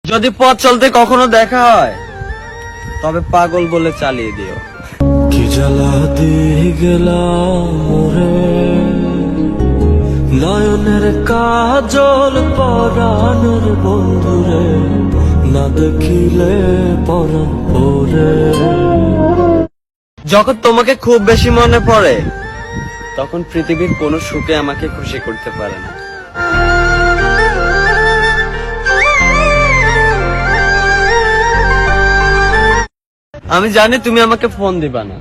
যদি পথ চলতে কখনো দেখা হয় তবে পাগল বলে চালিয়ে দিও। কি জ্বালা দিয়ে গেলাম রে, নয়নের কাজল পরাণের বন্ধুরে, না দেখিলে পরাণ ওরে। যখন তোমাকে খুব বেশি মনে পড়ে তখন পৃথিবীর কোনো সুখে আমাকে খুশি করতে পারে না। আমি জানি তুমি আমাকে ফোন দিবা না,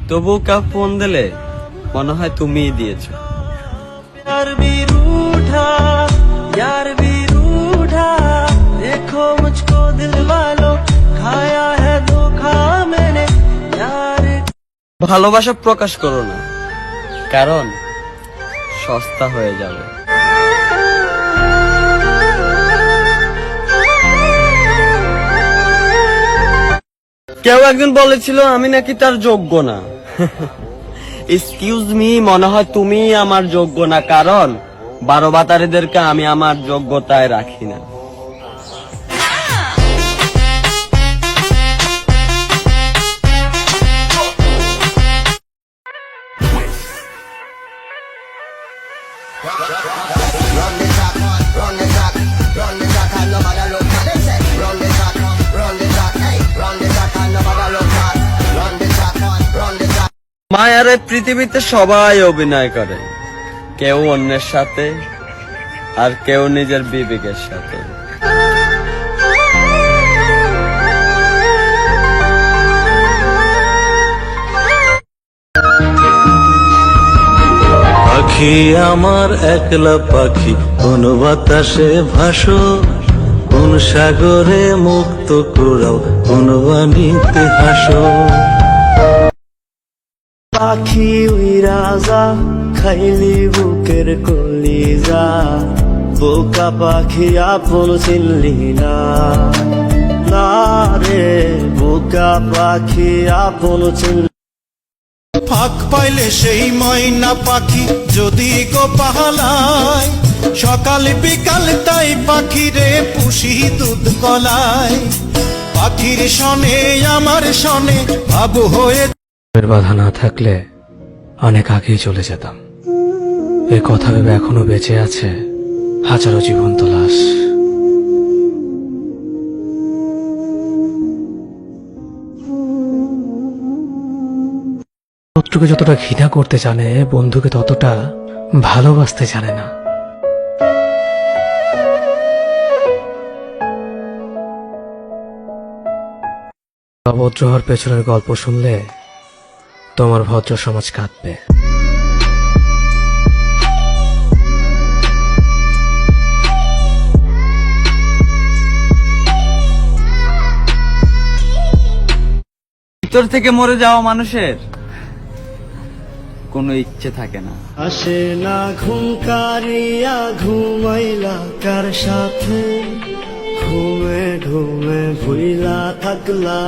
তবুও কেউ ফোন দিলে মনে হয় তুমিই দিয়েছো। यार भी रूठा, यार भी रूठा, देखो मुझको दिल वालों, खाया है धोखा मैंने यार। ভালোবাসা প্রকাশ করো না, কারণ সস্তা হয়ে যাবে। কেউ একজন বলেছিল আমি নাকি তার যোগ্য না। এক্সকিউজ মি, মনে হয় তুমি আমার যোগ্য না, কারণ 12 বাতারিদেরকে আমি আমার যোগ্যতায় রাখি না। মায়ার এই পৃথিবীতে সবাই অভিনয় করে, কেউ অন্যের সাথে আর কেউ নিজের বিবেকের সাথে। পাখি আমার একলা পাখি, কোন বাতাসে ভাসো, কোন সাগরে মুক্ত কুড়াও, কোন বাণীতে হাসো। পাখি উইরা যা, খাইলি বুকের কলিজা, বোকা পাখি আপন চিনলি না, না রে বোকা পাখি আপন চিনলি। ফাঁক পাইলে সেই ময়না পাখি যদি গো পাহালায়, সকাল বিকাল তাই পাখিরে পুষি দুধ কলায়। পাখির সনে আমার সনে ভাবু হয়ে, বাধা না থাকলে অনেক আগেই চলে যেতাম। এ কথা ভেবে এখনো বেঁচে আছে হাজারো জীবন্ত লাশ। শত্রুকে যতটা ঘৃণা করতে জানে, বন্ধুকে ততটা ভালোবাসতে জানে না। অভদ্র হওয়ার পেছনের গল্প শুনলে তোমার ভদ্র সমাজ কাঁদবে। ভিতর থেকে মরে যাওয়া মানুষের কোনো ইচ্ছে থাকে না। আসে না ঘুম কারিয়া ঘুমাইলা কার সাথে, ঘুমে ঘুমে ভুইলা থাকলা।